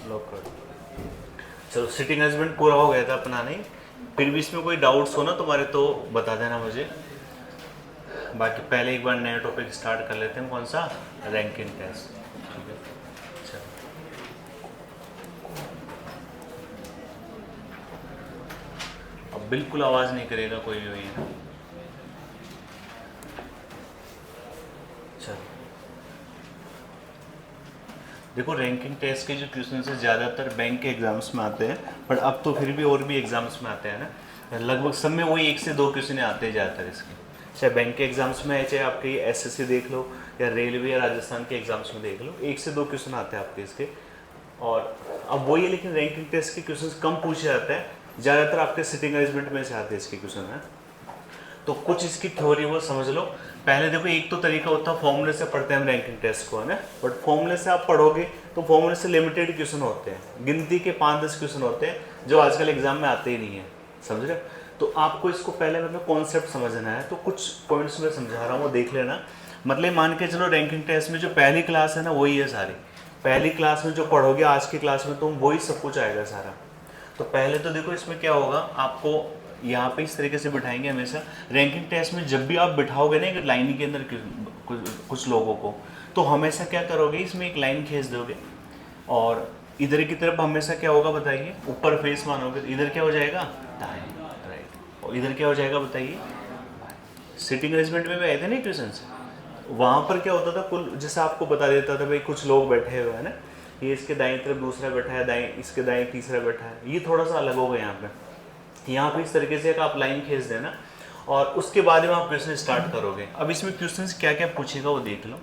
Lock कर दो। चलो सिटिंग अरेंजमेंट पूरा हो गया था अपना, नहीं फिर भी इसमें कोई डाउट्स हो ना तुम्हारे तो बता देना मुझे। बाकी पहले एक बार नया टॉपिक स्टार्ट कर लेते हैं, कौन सा, रैंकिंग टेस्ट। ठीक है चलो। अब बिल्कुल आवाज़ नहीं करेगा कोई भी भैया। चलो देखो, रैंकिंग टेस्ट के जो क्वेश्चन है ज़्यादातर बैंक के एग्जाम्स में आते हैं, पर अब तो फिर भी और भी एग्जाम्स में आते हैं ना, लगभग सब में वही 1 से 2 क्वेश्चन आते हैं ज़्यादातर इसके, चाहे बैंक के एग्जाम्स में है, चाहे आपके एसएससी देख लो या रेलवे या राजस्थान के एग्जाम्स में देख लो, 1 से 2 क्वेश्चन आते हैं आपके इसके। और अब वही है, लेकिन रैंकिंग टेस्ट के क्वेश्चन कम पूछे जाते हैं, ज़्यादातर आपके सिटिंग अरेंजमेंट में से आते हैं इसके क्वेश्चन है। तो कुछ इसकी थ्योरी वो समझ लो। पहले देखो, एक तो तरीका होता है फॉर्मूले से पढ़ते हैं हम रैंकिंग टेस्ट को, है ना, बट फॉर्मूले से आप पढ़ोगे तो फॉर्मूले से लिमिटेड क्वेश्चन होते हैं, गिनती के 5-10 क्वेश्चन होते हैं जो आजकल एग्जाम में आते ही नहीं है, समझ रहे हो। तो आपको इसको पहले मतलब कॉन्सेप्ट समझना है, तो कुछ पॉइंट्स मैं समझा रहा हूँ वो देख लेना। मतलब मान के चलो रैंकिंग टेस्ट में जो पहली क्लास है ना वही है सारी, पहली क्लास में जो पढ़ोगे आज की क्लास में तो वही सब कुछ आएगा सारा। तो पहले तो देखो इसमें क्या होगा, आपको यहाँ पे इस तरीके से बिठाएंगे हमेशा। रैंकिंग टेस्ट में जब भी आप बिठाओगे ना एक लाइन के अंदर कुछ लोगों को, तो हमेशा क्या करोगे, इसमें एक लाइन खींच दोगे और इधर की तरफ हमेशा क्या होगा बताइए, ऊपर फेस मानोगे तो इधर क्या हो जाएगा, दाएं, राइट, और इधर क्या हो जाएगा बताइए। सिटिंग अरेंजमेंट में भी आए थे ना क्वेश्चन, वहाँ पर क्या होता था, कुल जैसे आपको बता देता था भाई कुछ लोग बैठे हुए हैं ना, ये इसके दाएं तरफ दूसरा बैठा है, दाएं इसके दाएं तीसरा बैठा है, ये थोड़ा सा अलग होगा यहाँ पे इस तरीके से एक आप लाइन खींच देना और उसके बाद में आप क्वेश्चन स्टार्ट करोगे। अब इसमें क्वेश्चंस क्या क्या पूछेगा वो देख लो।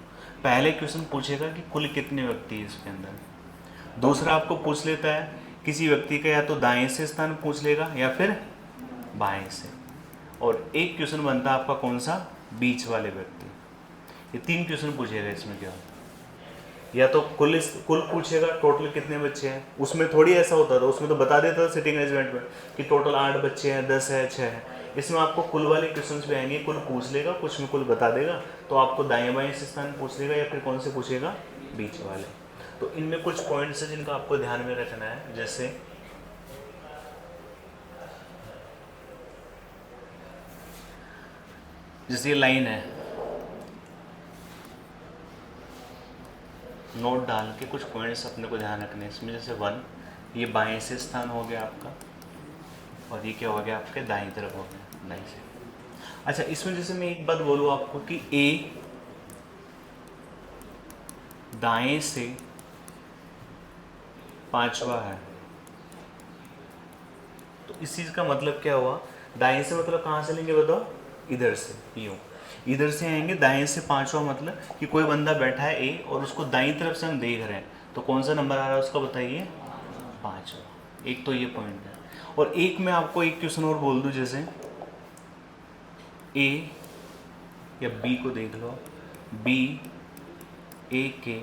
पहले क्वेश्चन पूछेगा कि कुल कितने व्यक्ति है इसके अंदर। दूसरा आपको पूछ लेता है किसी व्यक्ति का या तो दाएं से स्थान पूछ लेगा या फिर बाएं से। और एक क्वेश्चन बनता है आपका कौन सा, बीच वाले व्यक्ति। ये 3 क्वेश्चन पूछेगा इसमें। क्या या तो कुल पूछेगा टोटल कितने बच्चे हैं, उसमें थोड़ी ऐसा होता था, उसमें तो बता देता था सिटिंग अरेंजमेंट में कि टोटल 8 बच्चे हैं, 10 है, 6 है। इसमें आपको कुल वाले क्वेश्चंस भी आएंगे, कुल पूछ लेगा, कुछ में कुल बता देगा, तो आपको दाएं बाएं से स्थान पूछ लेगा या फिर कौन से पूछेगा, बीच वाले। तो इनमें कुछ पॉइंट्स हैं जिनका आपको ध्यान में रखना है, जैसे ये लाइन है, नोट डाल के कुछ पॉइंट्स अपने को ध्यान रखने इसमें। जैसे 1, ये बाएं से स्थान हो गया आपका, और ये क्या हो गया आपके दाईं तरफ हो गया, दाईं से। अच्छा, इसमें जैसे मैं एक बात बोलूँ आपको कि ए दाएं से 5वां है, तो इस चीज़ का मतलब क्या हुआ, दाएं से मतलब कहाँ से लेंगे बताओ, इधर से, यूँ इधर से आएंगे, दाएं से 5वां मतलब कि कोई बंदा बैठा है ए और उसको दाईं तरफ से हम देख रहे हैं, तो कौन सा नंबर आ रहा है उसका बताइए, 5वां। एक तो ये पॉइंट है। और एक मैं आपको एक क्वेश्चन और बोल दूं, जैसे ए या बी को देख लो, बी ए के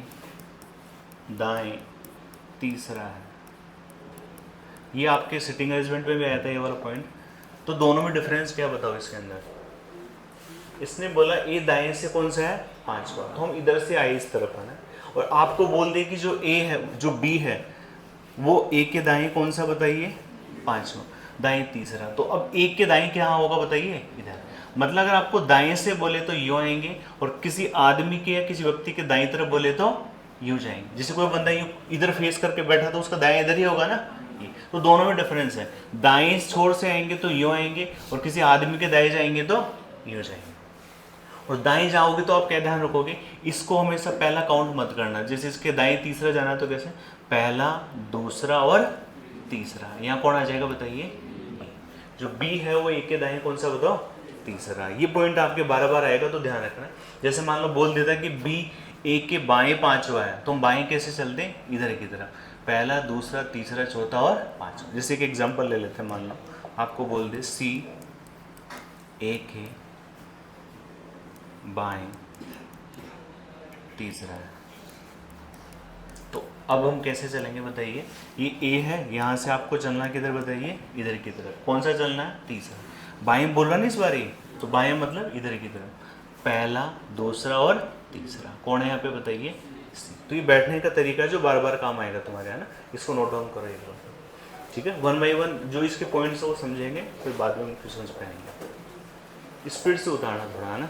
दाएं तीसरा है, ये आपके सिटिंग अरेंजमेंट में भी आया था ये वाला पॉइंट। तो दोनों में डिफरेंस क्या बताओ इसके अंदर। इसने बोला ए दाएं से कौन सा है, 5वां, तो हम इधर से आए इस तरफ है ना, और आपको बोल दे कि जो ए है जो बी है वो ए के दाएं कौन सा बताइए, 5वां, दाएं तीसरा। तो अब ए के दाएं क्या होगा बताइए, इधर। मतलब अगर आपको दाएं से बोले तो यूँ आएंगे, और किसी आदमी के या किसी व्यक्ति के दाएं तरफ बोले तो यूँ जाएंगे। जैसे कोई बंदा यूँ इधर फेस करके बैठा तो उसका दाएं इधर ही होगा ना, ये तो दोनों में डिफरेंस है। दाएं छोर से आएंगे तो यूँ आएंगे, और किसी आदमी के दाएं जाएंगे तो यूँ जाएंगे। और दाएं जाओगे तो आप क्या ध्यान रखोगे, इसको हमेशा पहला काउंट मत करना। जैसे इसके दाएं तीसरा जाना तो कैसे, पहला दूसरा और तीसरा, यहाँ कौन आ जाएगा बताइए, जो बी है वो ए के दाएं कौन सा बताओ, तीसरा। ये पॉइंट आपके बार बार आएगा तो ध्यान रखना। जैसे मान लो बोल देता कि बी ए के बाएं 5वां है, तो हम बाएं कैसे चलते हैं, इधर की तरफ, पहला दूसरा तीसरा चौथा और 5वां। जैसे एक एग्जाम्पल ले लेते हैं, मान लो आपको बोल दे सी ए के बाएं तीसरा है, तो अब हम कैसे चलेंगे बताइए। ये ए है, यहाँ से आपको चलना किधर बताइए, इधर की तरफ। कौन सा चलना है, तीसरा। बाएं बोल रहा ना इस बार ही, तो बाएं मतलब इधर की तरफ, पहला दूसरा और तीसरा। कौन है यहाँ पे बताइए, सी। तो ये बैठने का तरीका है जो बार बार काम आएगा तुम्हारे, है ना, इसको नोट डाउन करो एक बार, ठीक है। 1 बाई 1 जो इसके पॉइंट्स है वो समझेंगे, फिर बाद में क्वेश्चन पे आएंगे। स्पीड से उतारना थोड़ा, है ना।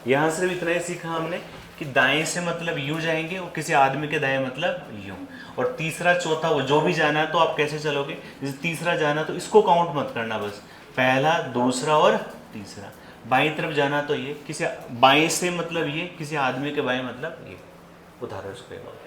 यहाँ सिर्फ इतना ही सीखा हमने कि दाएं से मतलब यूं जाएंगे और किसी आदमी के दाएं मतलब यूं, और तीसरा चौथा वो जो भी जाना है तो आप कैसे चलोगे, जैसे तीसरा जाना तो इसको काउंट मत करना, बस पहला दूसरा और तीसरा। बाईं तरफ जाना तो ये किसी बाएं से मतलब ये किसी आदमी के बाएं मतलब ये, उतारो इसको एक बार।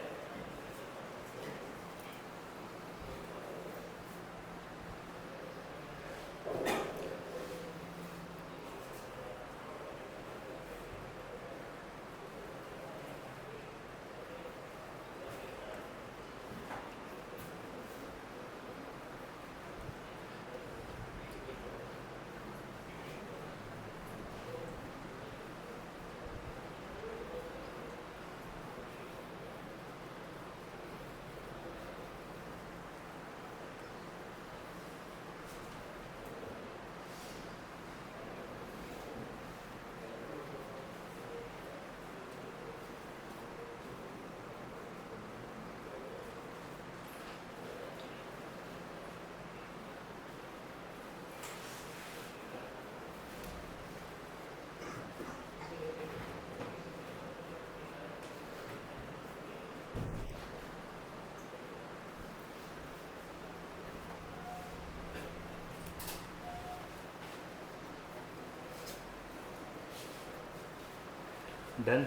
डन।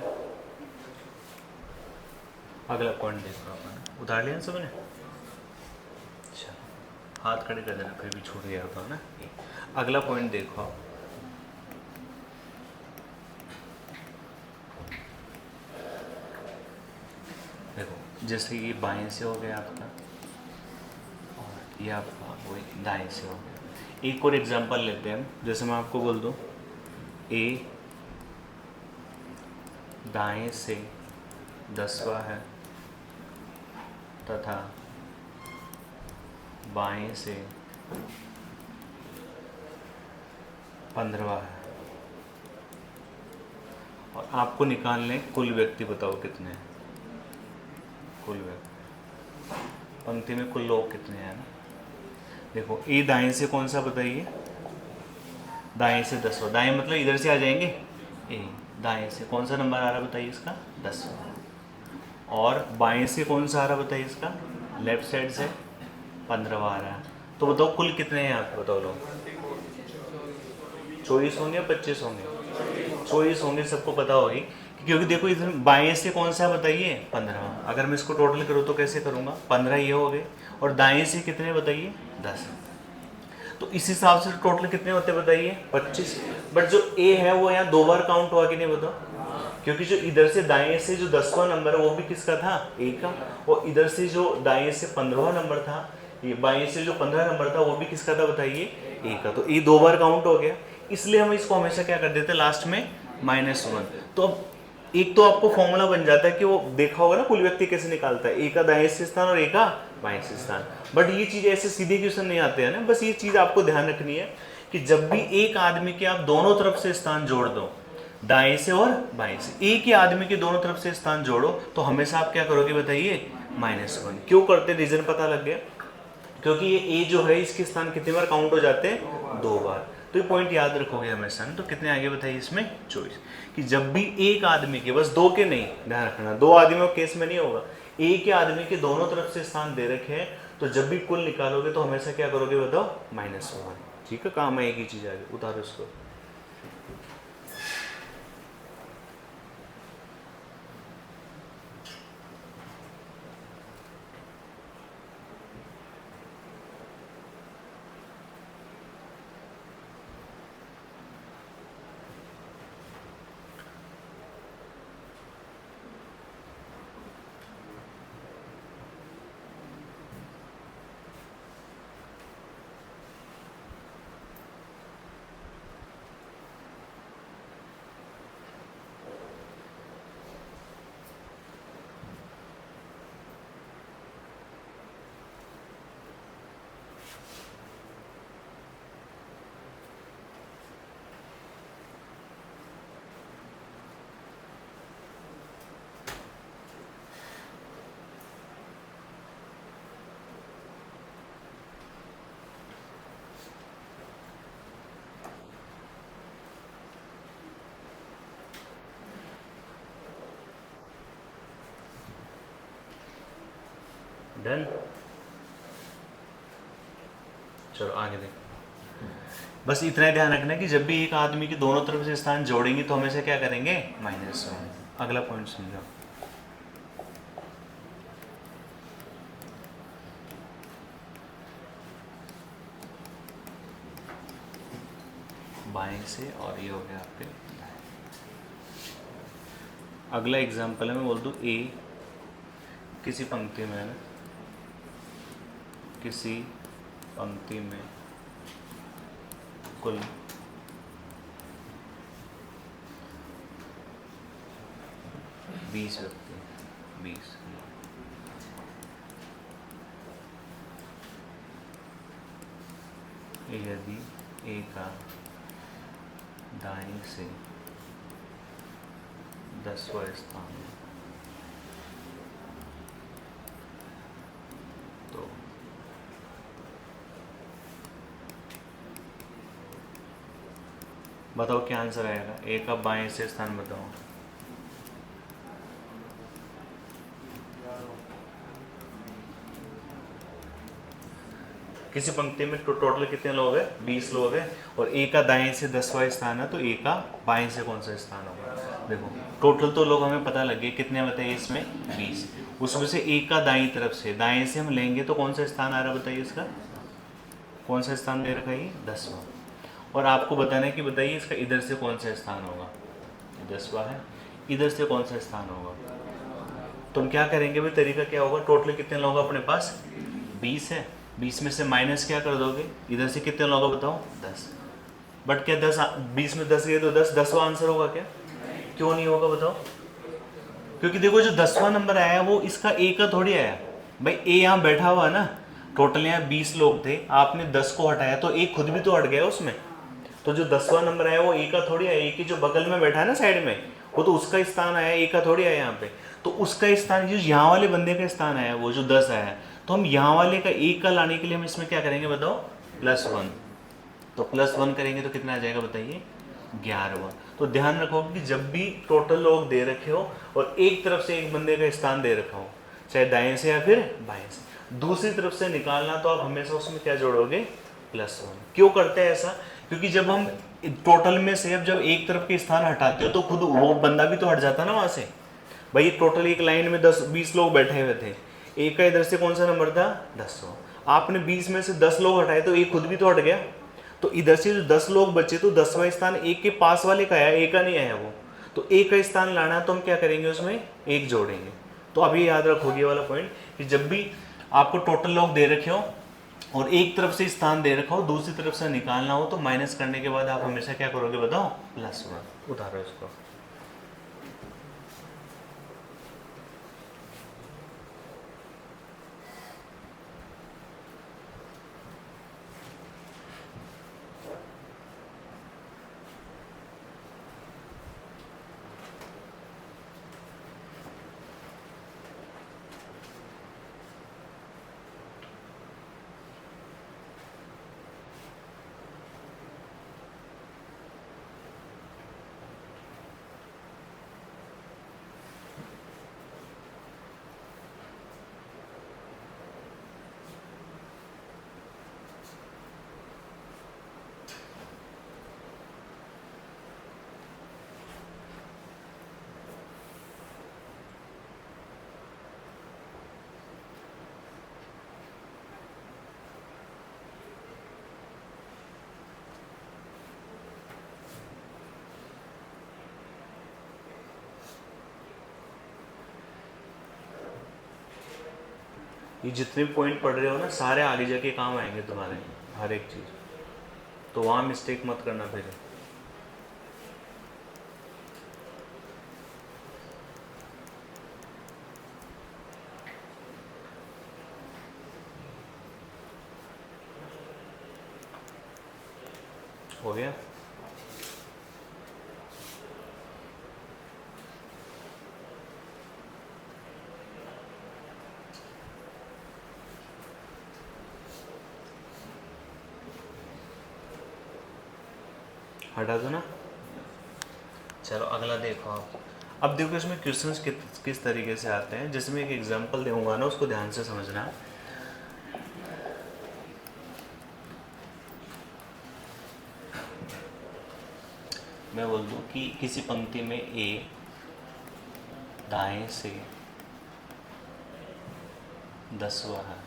अगला पॉइंट देखो अपन, उतार लिया सबने। अच्छा, हाथ खड़े कर देना, फिर भी छूट गया होता है ना। अगला पॉइंट देखो, देखो जैसे ये बाएं से हो गया आपका, और ये आपका वही दाएं से हो गया। एक और एग्जांपल लेते हैं, जैसे मैं आपको बोल दूं ए दाएं से 10वां है तथा बाएं से 15वां है, और आपको निकालने कुल व्यक्ति बताओ कितने हैं। कुल व्यक्ति पंक्ति में कुल लोग कितने हैं ना। देखो ए दाएं से कौन सा बताइए, दाएं से 10वां, दाएं मतलब इधर से आ जाएंगे, ए दाएं से कौन सा नंबर आ रहा बताइए इसका 10वां, और बाएं से कौन सा आ रहा बताइए इसका, लेफ्ट साइड से 15वां आ रहा है। तो बताओ कुल कितने हैं आप बताओ लोग, 24 होंगे 25 होंगे, 24 होंगे, सबको पता होगी, क्योंकि देखो इधर बाएं से कौन सा बताइए 15वां। अगर मैं इसको टोटल करूँ तो कैसे करूँगा, 15 ये हो गए, और दाएं से कितने बताइए 10, तो इस हिसाब से टोटल कितने होते बताइए 25। बट जो ए है वो यहाँ 2 बार काउंट हुआ कि नहीं बताओ, क्योंकि जो इधर से दाएं से जो 10वां नंबर है वो भी किसका था, ए का, और इधर से जो दाएं से 15वां नंबर था, ये बाएं से जो 15 नंबर था वो भी किसका था बताइए, ए का। तो ए 2 बार काउंट हो गया, इसलिए हम इसको हमेशा क्या कर देते हैं लास्ट में -1। तो अब एक तो आपको फॉर्मूला बन जाता है कि वो देखा होगा ना कुल व्यक्ति कैसे निकालता है, ए का दाएं से स्थान और ए का बाएं से स्थान। बट ये चीज ऐसे सीधे क्वेश्चन नहीं आते हैं ना, बस ये चीज आपको ध्यान रखनी है कि जब भी एक आदमी के आप दोनों तरफ से स्थान जोड़ दो, दाएं से और बाएं से, एक ही आदमी के दोनों तरफ से स्थान जोड़ो, तो हमेशा आप क्या करोगे बताइए -1। क्यों करते, रीजन पता लग गया, क्योंकि ये ए जो है इसके स्थान कितने बार काउंट हो जाते हैं 2 बार। तो ये पॉइंट याद रखोगे हमेशा। तो कितने आगे बताइए इसमें 24, कि जब भी एक आदमी के, बस 2 के नहीं, ध्यान रखना 2 आदमियों के केस में नहीं होगा, एक ही आदमी के दोनों तरफ से स्थान दे रखे हैं, तो जब भी कुल निकालोगे तो हमेशा क्या करोगे बताओ -1। ठीक है, काम आएगी चीज आगे, उतारो इसको। डन। चलो आगे देखो। बस इतना ही ध्यान रखना है कि जब भी एक आदमी की दोनों तरफ से स्थान जोड़ेंगे तो हमेशा क्या करेंगे, -1। अगला पॉइंट समझो। बाएं से और ये हो गया आपके दाएं। अगला एग्जाम्पल है, मैं बोल दूँ ए किसी पंक्ति में है ना, किसी पंक्ति में कुल 20 व्यक्ति, 20। यदि ए का दाएं से 10वां स्थान है तो बताओ क्या आंसर आएगा। ए का बाएं से स्थान बताओ। किसी पंक्ति में टोटल कितने लोग हैं, 20 लोग हैं, और ए का दाएं से 10वां स्थान है तो ए का बाएं से कौन सा स्थान होगा। देखो टोटल तो लोग हमें पता लगे कितने बताइए इसमें, 20। उसमें से ए का दाएं तरफ से, दाएं से हम लेंगे तो कौन सा स्थान आ रहा बताइए, इसका कौन सा स्थान दे रखा है, ये 10वां। और आपको बताना है कि बताइए इसका इधर से कौन सा स्थान होगा, 10वां है, इधर से कौन सा स्थान होगा। तो हम क्या करेंगे भाई, तरीका क्या होगा, टोटल कितने लोग अपने पास 20 है, 20 में से माइनस क्या कर दोगे, इधर से कितने लोग बताओ 10। बट क्या 10 20 में 10 गए तो 10वां आंसर होगा क्या, क्यों नहीं होगा बताओ। क्योंकि देखो जो 10वां नंबर आया वो इसका ए का थोड़ी आया भाई, ए यहाँ बैठा हुआ है ना, टोटल यहाँ 20 लोग थे, आपने 10 को हटाया तो ए खुद भी तो हट गया उसमें। तो जो 10वां नंबर आया वो ए का थोड़ी आया, ए की जो बगल में बैठा है ना साइड में, वो तो उसका स्थान आया, ए का थोड़ी आया यहाँ पे। तो उसका स्थान जो यहाँ वाले बंदे का स्थान आया वो जो 10 आया, तो हम यहाँ वाले का एक का लाने के लिए हम इसमें क्या करेंगे बताओ, +1। तो +1 करेंगे तो कितना आ जाएगा बताइए, 11वां। तो ध्यान रखो कि जब भी टोटल लोग दे रखे हो और एक तरफ से एक बंदे का स्थान दे रखा हो, चाहे दाएं से या फिर बाएं से, दूसरी तरफ से निकालना तो आप हमेशा उसमें क्या जोड़ोगे, +1। क्यों करते हैं ऐसा, क्योंकि जब हम टोटल में से अब जब एक तरफ के स्थान हटाते हो तो खुद वो बंदा भी तो हट जाता ना वहाँ से। भाई टोटल एक लाइन में 10-20 लोग बैठे हुए थे, एक का इधर से कौन सा नंबर था, 10वां। आपने 20 में से 10 लोग हटाए तो एक खुद भी तो हट गया। तो इधर से जो 10 लोग बचे तो 10वां स्थान एक के पास वाले का आया, एक का नहीं आया वो। तो एक का स्थान लाना है तो हम क्या करेंगे, उसमें एक जोड़ेंगे। तो अभी याद रखोगे वाला पॉइंट कि जब भी आपको टोटल लोग दे रखे हो और एक तरफ से स्थान दे रखा हो, दूसरी तरफ से निकालना हो तो माइनस करने के बाद आप हमेशा क्या करोगे बताओ, +1। उतारो इसको। ये जितने भी पॉइंट पढ़ रहे हो ना, सारे आगे जाके काम आएंगे तुम्हारे, हर एक चीज़। तो वहाँ मिस्टेक मत करना फिर। हो गया। हटा दो ना। चलो अगला देखो आप। अब देखो इसमें क्वेश्चंस किस तरीके से आते हैं, जिसमें एक एग्जांपल दूंगा ना, उसको ध्यान से समझना। मैं बोल दूं कि किसी पंक्ति में ए दाएं से 10वां है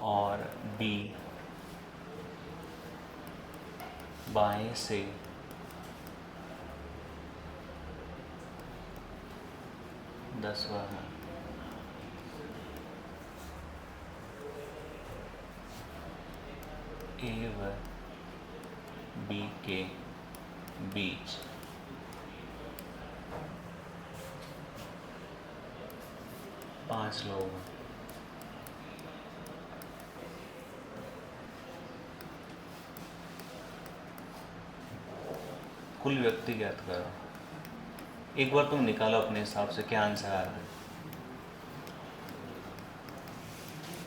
और बी बाएं से 10वां है। ए व बी के बीच पांच लोग हैं। कुल व्यक्ति ज्ञात करो। एक बार तुम निकालो अपने हिसाब से क्या आंसर आ रहा है।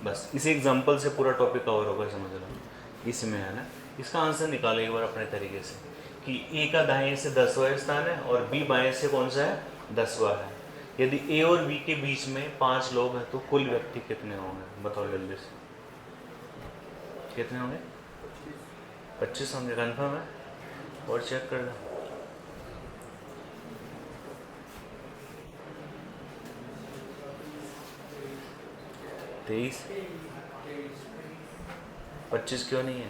बस इसी एग्जांपल से पूरा टॉपिक कवर होगा, समझ लो इसमें है ना। इसका आंसर निकालो एक बार अपने तरीके से कि ए का दाएं से 10वां स्थान है और बी बाएं से कौन सा है, 10वां है। यदि ए और बी के बीच में 5 लोग हैं तो कुल व्यक्ति कितने होंगे, बताओ जल्दी से। कितने होंगे? 25 होंगे, कन्फर्म है? और चेक कर दो। तेईस 25 क्यों नहीं है?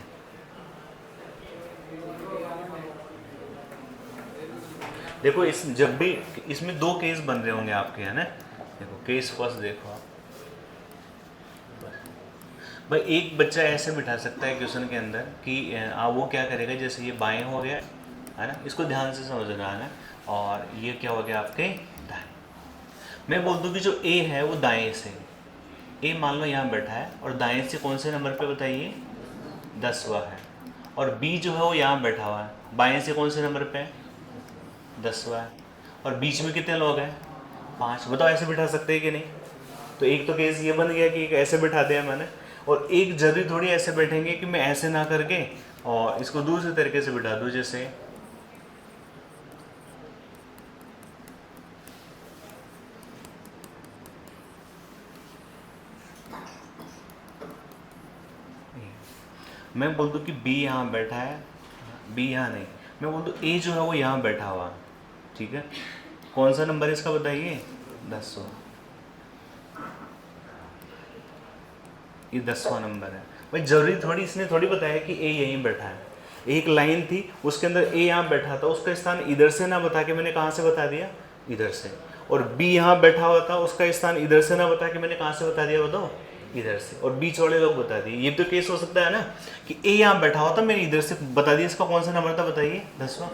देखो इस जब भी इसमें 2 केस बन रहे होंगे आपके, है ना। देखो केस फर्स्ट देखो आप भाई, एक बच्चा ऐसे बिठा सकता है क्वेश्चन के अंदर कि वो क्या करेगा, जैसे ये बाएं हो गया है ना, इसको ध्यान से समझना है ना, और ये क्या हो गया आपके दाएं। मैं बोल दूं कि जो ए है वो दाएं से, ए मान लो यहाँ बैठा है और दाएं से कौन से नंबर पे बताइए, 10वां है। और बी जो है वो यहाँ बैठा हुआ है, बाएं से कौन से नंबर पे है, 10वां है। और बीच में कितने लोग हैं, 5। बताओ ऐसे बिठा सकते हैं कि नहीं? तो एक तो केस ये बन गया कि एक ऐसे बिठा दिया मैंने, और एक जरूरी थोड़ी ऐसे बैठेंगे कि मैं ऐसे ना करके और इसको दूसरे तरीके से बिठा दूँ, जैसे मैं बोल दूँ कि बी यहाँ बैठा है, बी यहाँ नहीं, मैं बोल दूँ ए जो है वो यहाँ बैठा हुआ है, ठीक है। कौन सा नंबर है इसका बताइए, 10वां। ये 10वां नंबर है भाई। जरूरी थोड़ी इसने थोड़ी बताया कि ए यहीं बैठा है। एक लाइन थी उसके अंदर ए यहाँ बैठा था, उसका स्थान इधर से ना बता के मैंने कहाँ से बता दिया, इधर से। और बी यहाँ बैठा हुआ था, उसका स्थान इधर से ना बता के मैंने कहाँ से बता दिया, बताओ, इधर से। और बीच वाले लोग बता दिए। ये तो केस हो सकता है ना कि ए यहाँ बैठा हुआ था, मैंने इधर से बता दिया। इसका कौन सा नंबर था बताइए, 10वां।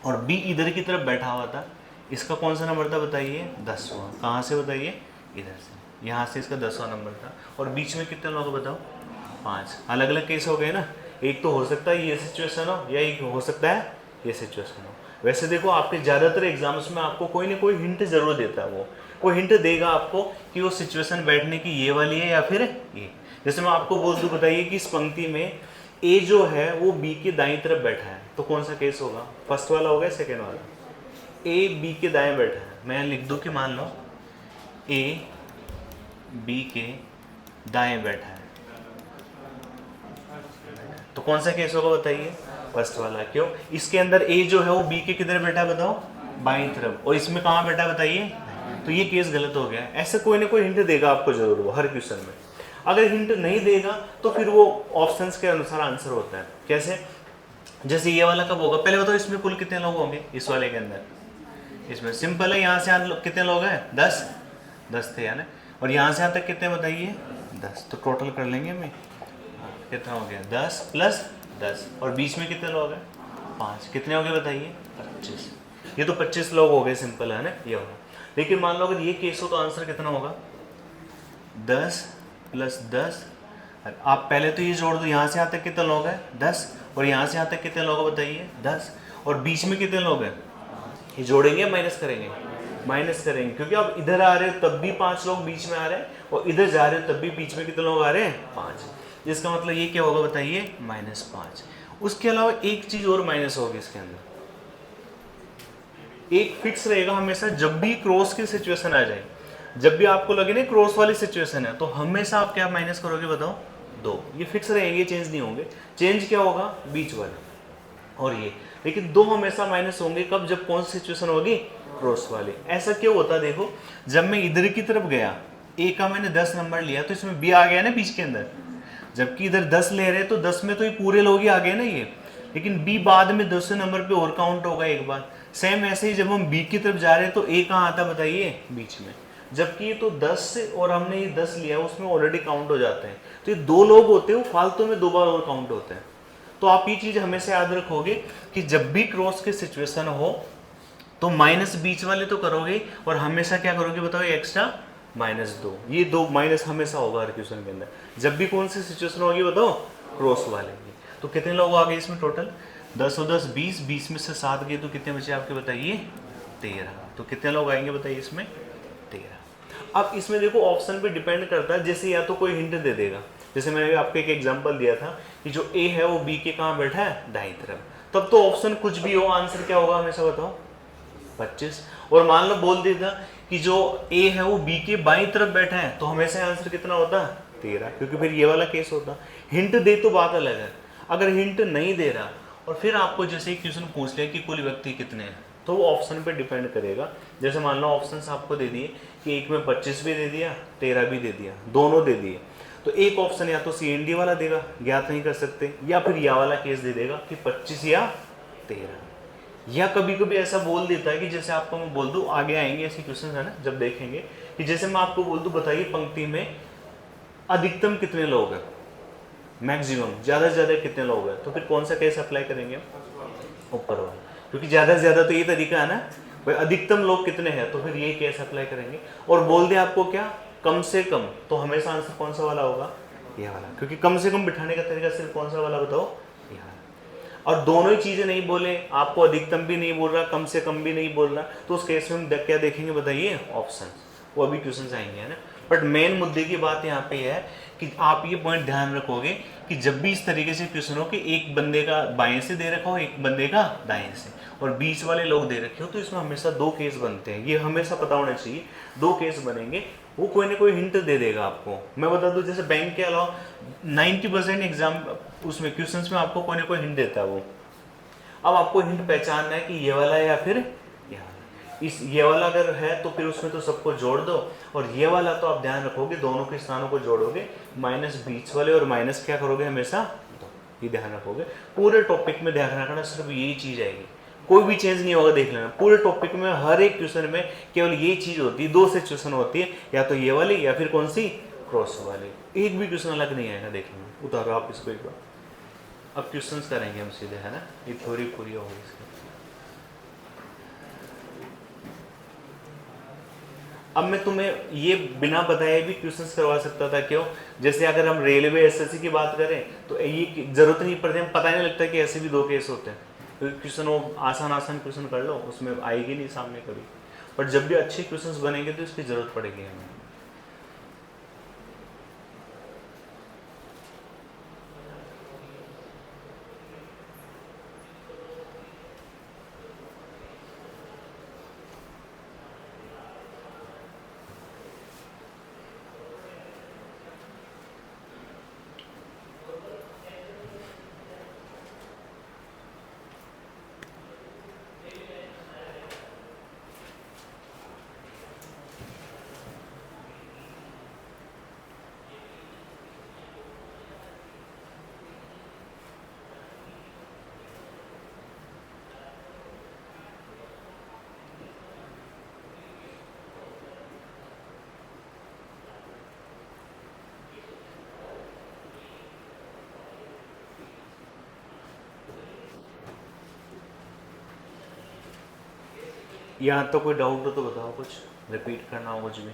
और बी इधर की तरफ बैठा हुआ था, इसका कौन सा नंबर था बताइए, 10वां। कहाँ से बताइए, इधर से। यहाँ से इसका 10वां नंबर था। और बीच में कितने लोग बताओ, 5। अलग अलग केस हो गए ना। एक तो हो सकता है ये सिचुएशन हो, या एक हो सकता है ये सिचुएशन हो। वैसे देखो आपके ज़्यादातर एग्जाम्स में आपको कोई ना कोई हिंट जरूर देता है, वो कोई हिंट देगा आपको कि वो सिचुएशन बैठने की ये वाली है या फिर ये। जैसे मैं आपको बोल दूँ, बताइए कि इस पंक्ति में ए जो है वो बी के दाईं तरफ बैठा है, तो कौन सा केस होगा, फर्स्ट वाला होगा सेकेंड वाला? ए बी के दाएं बैठा है। मैं लिख दूं कि मान लो ए बी के दाएं बैठा है, तो कौन सा केस होगा बताइए, फर्स्ट वाला। क्यों? इसके अंदर ए जो है वो बी के किधर बैठा है बताओ, बाईं तरफ। और इसमें कहाँ बैठा बताइए, तो ये केस गलत हो गया। ऐसे कोई ना कोई हिंट देगा आपको जरूर वो हर क्वेश्चन में। अगर हिंट नहीं देगा तो फिर वो ऑप्शंस के अनुसार आंसर होता है। कैसे? जैसे ये वाला कब होगा, पहले बताओ इसमें कुल कितने लोग होंगे इस वाले के अंदर। इसमें सिंपल है, यहाँ से यहाँ कितने लोग हैं, 10 थे है ना। और यहाँ से यहाँ तक कितने बताइए, 10। तो टोटल कर लेंगे हमें, कितना हो गया, 10 + 10। और बीच में कितने लोग हैं, 5। कितने हो गए बताइए, 25। ये तो 25 लोग हो गए, सिंपल है ना ये होगा। लेकिन मान लो अगर ये केस हो तो आंसर कितना होगा, 10 + 10। आप पहले तो ये जोड़ दो, यहाँ से यहाँ तक कितने लोग हैं, 10। और यहाँ से यहाँ तक कितने लोग बताइए, 10। और बीच में कितने लोग हैं, ये जोड़ेंगे माइनस करेंगे, माइनस करेंगे, क्योंकि आप इधर आ रहे हो तब भी 5 लोग बीच में आ रहे हैं, और इधर जा रहे हो तब भी बीच में कितने लोग आ रहे हैं, 5। जिसका मतलब ये क्या होगा बताइए, -5। उसके अलावा एक चीज़ और माइनस होगी इसके अंदर, एक फिक्स रहेगा हमेशा, जब भी क्रॉस की सिचुएशन आ जाए, जब भी आपको लगे ना क्रॉस वाली सिचुएशन है, तो हमेशा आप क्या माइनस करोगे बताओ, 2। ये फिक्स रहेंगे, चेंज नहीं होंगे। चेंज क्या होगा, बीच वाले और ये, लेकिन 2 हमेशा माइनस होंगे। कब, जब कौन सी सिचुएशन होगी, क्रॉस वाली। ऐसा क्यों होता है, देखो जब मैं इधर की तरफ गया, ए का मैंने 10 नंबर लिया, तो इसमें बी आ गया ना बीच के अंदर, जबकि इधर 10 ले रहे हैं, तो 10 में तो ये पूरे लोग ही आ गए ना ये, लेकिन बी बाद में 10वें नंबर पे और काउंट होगा एक बार। सेम ऐसे ही जब हम बी की तरफ जा रहे हैं, तो ए कहाँ आता बताइए, बीच में, जबकि ये तो 10 से, और हमने ये 10 लिया, उसमें ऑलरेडी काउंट हो जाते हैं। तो ये 2 लोग होते हैं, वो फालतू में 2 बार और काउंट होते हैं। तो आप ये चीज हमेशा याद रखोगे कि जब भी क्रॉस की सिचुएशन हो, तो माइनस बीच वाले तो करोगे, और हमेशा क्या करोगे बताओ, एक्स्ट्रा -2। ये 2 माइनस हमेशा होगा हर क्वेश्चन के अंदर, जब भी कौन सी सिचुएशन होगी बताओ, क्रॉस वाले की। तो कितने लोग आ गए इसमें टोटल, 10 और 10 20, 20 में से 7 गए, तो कितने बचे आपके बताइए, 13। तो कितने लोग आएंगे बताइए इसमें, 13। अब इसमें देखो ऑप्शन पे डिपेंड करता है, जैसे या तो कोई हिंट दे देगा, जैसे मैंने आपको एक एग्जांपल दिया था कि जो ए है वो बी के कहाँ बैठा है, दाईं तरफ, तब तो ऑप्शन कुछ भी हो, आंसर क्या होगा हमेशा बताओ, 25। और मान लो बोल दिया था कि जो ए है वो बी के बाईं तरफ बैठा है, तो हमेशा आंसर कितना होता, 13, क्योंकि फिर ये वाला केस होता। हिंट दे तो बात अलग है, अगर हिंट नहीं दे रहा और फिर आपको जैसे एक क्वेश्चन पूछ लिया कि कुल व्यक्ति कितने हैं, तो वो ऑप्शन पे डिपेंड करेगा। जैसे मान लो ऑप्शंस आपको दे दिए कि एक में 25 भी दे दिया, 13 भी दे दिया, दोनों दे दिए, तो एक ऑप्शन या तो CND वाला देगा, ज्ञात नहीं कर सकते, या फिर या वाला केस दे देगा कि 25 या 13। या कभी कभी ऐसा बोल देता है कि जैसे आपको मैं बोल दूं, आगे आएंगे ऐसे क्वेश्चन है ना जब देखेंगे, कि जैसे मैं आपको बोल दूं बताइए पंक्ति में अधिकतम कितने लोग हैं, मैक्सिमम ज्यादा से ज्यादा कितने लोग हैं, तो फिर कौन सा केस अप्लाई करेंगे, ऊपर वाला, क्योंकि ज्यादा से ज्यादा तो ये तरीका है ना भाई, अधिकतम लोग कितने हैं, तो फिर ये केस अप्लाई करेंगे। और बोल दे आपको क्या, कम से कम, तो हमेशा आंसर कौन सा वाला होगा, ये वाला, क्योंकि कम से कम बिठाने का तरीका सिर्फ कौन सा वाला बताओ, ये वाला। और दोनों ही चीजें नहीं बोले, आपको अधिकतम भी नहीं बोल रहा, कम से कम भी नहीं बोल रहा, तो उस केस में हम क्या देखेंगे बताइए, ऑप्शन, वो अभी क्वेश्चन आएंगे है ना। बट मेन मुद्दे की बात यहाँ पे है कि आप ये पॉइंट ध्यान रखोगे कि जब भी इस तरीके से क्वेश्चन हो कि एक बंदे का बाएं से दे रखा हो, एक बंदे का दाएं से, और बीच वाले लोग दे रखे हो, तो इसमें हमेशा 2 केस बनते हैं, ये हमेशा पता होना चाहिए। 2 केस बनेंगे, वो कोई ना कोई हिंट दे देगा आपको। मैं बता दूं जैसे बैंक के अलावा 90% एग्जाम उसमें क्वेश्चंस में आपको कोई ना कोई हिंट देता है वो। अब आपको हिंट पहचानना है कि ये वाला है या फिर ये वाला। इस ये वाला अगर है तो फिर उसमें तो सबको जोड़ दो, और ये वाला तो आप ध्यान रखोगे दोनों के स्थानों को जोड़ोगे, माइनस बीच वाले और माइनस क्या करोगे हमेशा, ये ध्यान रखोगे। पूरे टॉपिक में ध्यान रखना, सिर्फ यही चीज आएगी, कोई भी चेंज नहीं होगा, देख लेना पूरे टॉपिक में हर एक क्वेश्चन में केवल ये चीज होती है, 2 सिचुएशन होती है, या तो ये वाली या फिर कौन सी, क्रॉस वाली। एक भी क्वेश्चन अलग नहीं आएगा, देख लेना, उतारो आप इसको एक बार। अब क्वेश्चंस करेंगे हम सीधे, है ना, ये थ्योरी पूरी होगी इसकी। अब मैं तुम्हें ये बिना बताए भी क्वेश्चंस करवा सकता था, क्यों, जैसे अगर हम रेलवे SSC की बात करें तो ये जरूरत नहीं पड़ती, हमें पता ही नहीं लगता कि ऐसे भी 2 केस होते हैं, क्योंकि क्वेश्चन वो आसान क्वेश्चन कर लो, उसमें आएगी नहीं सामने कभी। बट जब भी अच्छे क्वेश्चंस बनेंगे तो इसकी जरूरत पड़ेगी हमें। यहाँ तो कोई डाउट हो तो बताओ, कुछ रिपीट करना हो कुछ भी।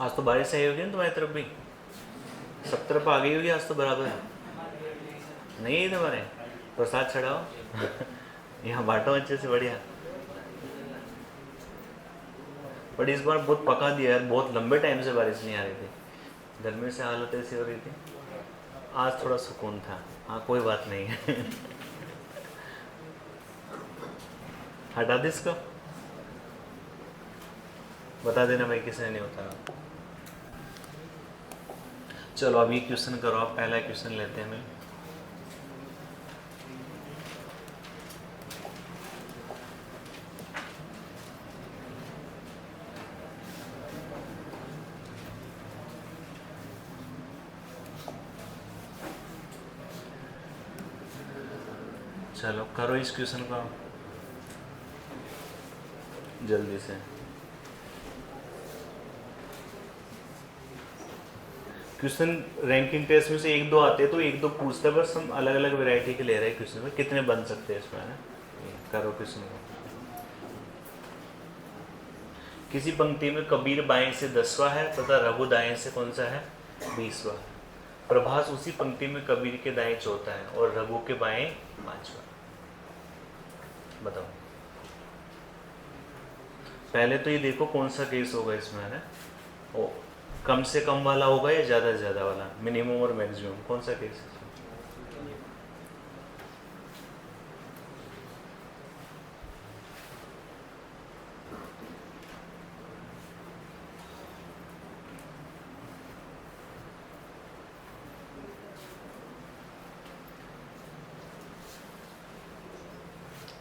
आज तो बारिश आई होगी ना तुम्हारी तरफ भी, सब तरफ आ गई होगी आज तो बराबर। नहीं है तुम्हारे, प्रसाद चढ़ाओ यहाँ बांटो अच्छे से, बढ़िया। बट इस बार बहुत पका दिया यार, बहुत लंबे टाइम से बारिश नहीं आ रही थी, गर्मी से हालत ऐसी हो रही थी। आज थोड़ा सुकून था। हाँ कोई बात नहीं है हटा दे इसको, बता देना भाई किसने नहीं होता। चलो अब ये क्वेश्चन करो आप, पहला क्वेश्चन लेते हैं मैं। चलो करो इस क्वेश्चन को जल्दी से। क्वेश्चन रैंकिंग टेस्ट में से एक दो आते हैं तो एक दो पूछते हैं, बस हम अलग अलग वैरायटी के ले रहे हैं क्वेश्चन में, कितने बन सकते हैं इसमें, है ना। करो क्वेश्चन को। किसी पंक्ति में कबीर बाएं से 10वां है तथा रघु दाएं से कौन सा है 20वां। प्रभास उसी पंक्ति में कबीर के दाएं चौथा है और रघु के बाएं 5वां। बताओ पहले तो ये देखो कौन सा केस होगा इसमें, है ना। ओ कम से कम वाला होगा या ज़्यादा से ज़्यादा वाला, मिनिमम और मैक्सिमम, कौन सा केस है।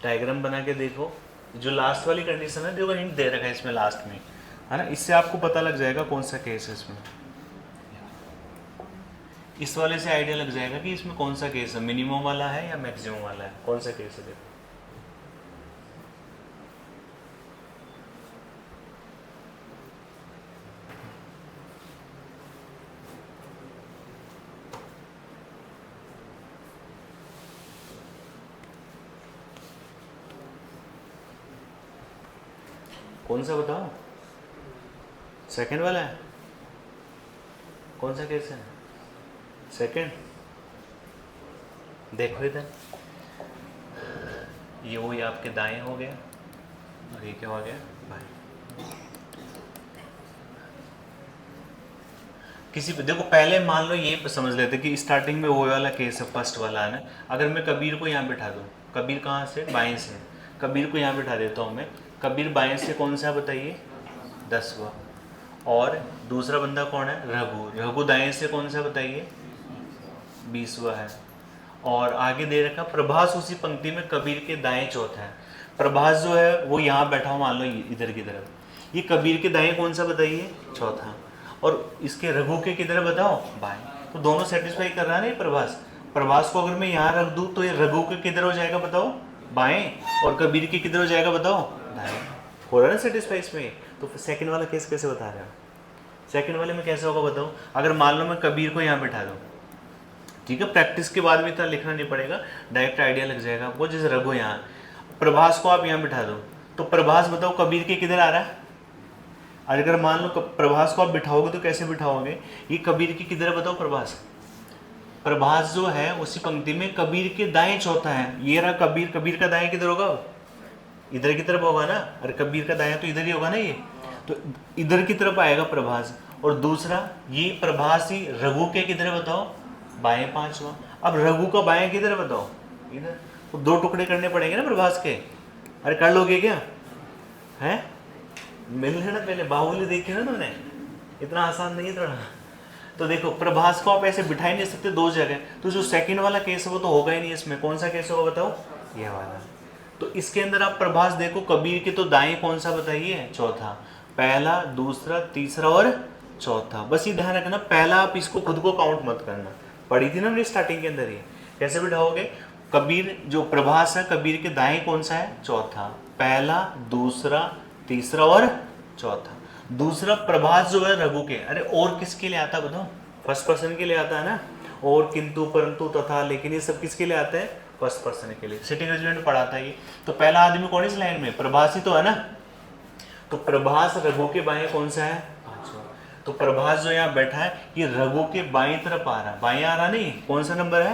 डायग्राम बना के देखो, जो लास्ट वाली कंडीशन है देखो, हिंट दे रखा है इसमें लास्ट में, है ना। इससे आपको पता लग जाएगा कौन सा केस है इसमें। इस वाले से आइडिया लग जाएगा कि इसमें कौन सा केस है, मिनिमम वाला है या मैक्सिमम वाला है, कौन सा केस है। देखो कौन सा बताओ, सेकंड वाला है, कौन सा केस है सेकंड। देखो इधर, ये वो ये आपके दाएं हो गया और ये क्या हो गया बाएं। किसी पे देखो, पहले मान लो ये समझ लेते कि स्टार्टिंग में वो वाला केस है फर्स्ट वाला, है ना। अगर मैं कबीर को यहाँ बिठा दूँ, कबीर कहाँ से बाएं से, कबीर को यहाँ बिठा देता हूँ मैं। कबीर बाएं से कौन सा बताइए 10वां, और दूसरा बंदा कौन है रघु, रघु दाएं से कौन सा बताइए 20वां है। और आगे दे रखा प्रभास उसी पंक्ति में कबीर के दाएं चौथा है। प्रभास जो है वो यहाँ बैठा हुआ मान लो इधर की तरफ, ये कबीर के दाएं कौन सा बताइए चौथा, और इसके रघु के किधर बताओ बाएं। तो दोनों सेटिस्फाई कर रहा है ना प्रभास। प्रभास को अगर मैं यहाँ रख दूँ तो ये रघु के किधर हो जाएगा बताओ बाएं, और कबीर के किधर हो जाएगा बताओ दाएं। हो रहा है ना सेटिस्फाई इसमें। तो सेकंड वाला केस कैसे बता रहे हो, सेकंड वाले में कैसे होगा बताओ। अगर मान लो मैं कबीर को यहाँ बिठा दूँ, ठीक है, प्रैक्टिस के बाद में इतना लिखना नहीं पड़ेगा, डायरेक्ट आइडिया लग जाएगा आपको। जैसे रघु यहाँ, प्रभास को आप यहाँ बिठा दो, तो प्रभास बताओ कबीर के किधर आ रहा है। अगर मान लो प्रभास को आप बिठाओगे तो कैसे बिठाओगे, ये कबीर के किधर बताओ प्रभास। प्रभास जो है उसी पंक्ति में कबीर के दाएं चौथा है। ये रहा कबीर, कबीर का दाएं किधर होगा इधर की तरफ होगा ना, अरे कबीर का दाएं तो इधर ही होगा ना, ये तो इधर की तरफ आएगा प्रभास। और दूसरा ये प्रभास ही रघु के किधर बताओ बाएं 5वां। अब रघु का बाएं किधर बताओ इधर, तो दो टुकड़े करने पड़ेंगे ना प्रभास के। अरे कर लोगे क्या है, मिल है ना, पहले बाहुबली देखी ना तुमने, इतना आसान नहीं है थोड़ा। तो देखो प्रभास को आप ऐसे बिठा ही नहीं सकते दो जगह, तो जो सेकंड वाला केस है वो तो होगा ही नहीं इसमें। कौन सा केस होगा बताओ ये वाला। तो इसके अंदर आप प्रभास देखो, कबीर के तो दाएं कौन सा बताइए चौथा, पहला दूसरा तीसरा और चौथा। बस ये ध्यान रखना, पहला आप इसको खुद को काउंट मत करना, पढ़ी थी ना हमने स्टार्टिंग के अंदर। ये कैसे बिठाओगे, कबीर जो प्रभास है कबीर के दाएं कौन सा है चौथा, पहला दूसरा तीसरा और चौथा। दूसरा प्रभास जो है रघु के, अरे और किसके लिए आता बताओ, फर्स्ट पर्सन के लिए आता है ना, और किंतु परंतु तथा लेकिन, ये सब किसके लिए आते हैं फर्स्ट पर्सन के लिए। सिटिंग रेजिडेंट में पढ़ाता है ये। तो पहला आदमी कौन है इस लाइन में, प्रभास ही तो है ना। तो प्रभास रघु के बाएं कौन सा है 5वां। तो प्रभास जो यहाँ बैठा है ये रघु के बाईं तरफ आ रहा है, बाईं आ रहा नहीं, कौन सा नंबर है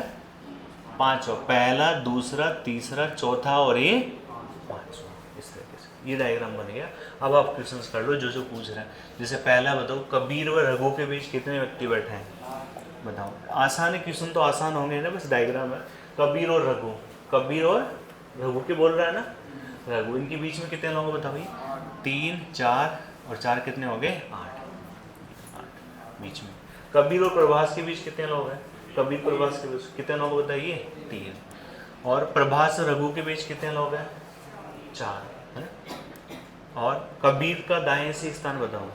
5, पहला दूसरा तीसरा चौथा और ये 5। इस तरीके से ये डायग्राम बन गया। अब आप क्वेश्चन कर लो जो जो पूछ रहे हैं। जैसे पहला बताओ, कबीर व रघु के बीच कितने व्यक्ति बैठे हैं, बताओ। आसान है क्वेश्चन, तो आसान होंगे ना, बस डायग्राम है। कबीर और रघु, कबीर और रघु के बोल रहा है ना, रघु, इनके बीच में कितने लोग बताओ भाई, 3 4 और 4 कितने हो गए 8 बीच में। कबीर और प्रभास के बीच कितने लोग हैं, कबीर प्रभास के बीच कितने लोग बताइए 3। और प्रभास और रघु के बीच कितने लोग हैं 4 है। और कबीर का दाएं से स्थान बताओ,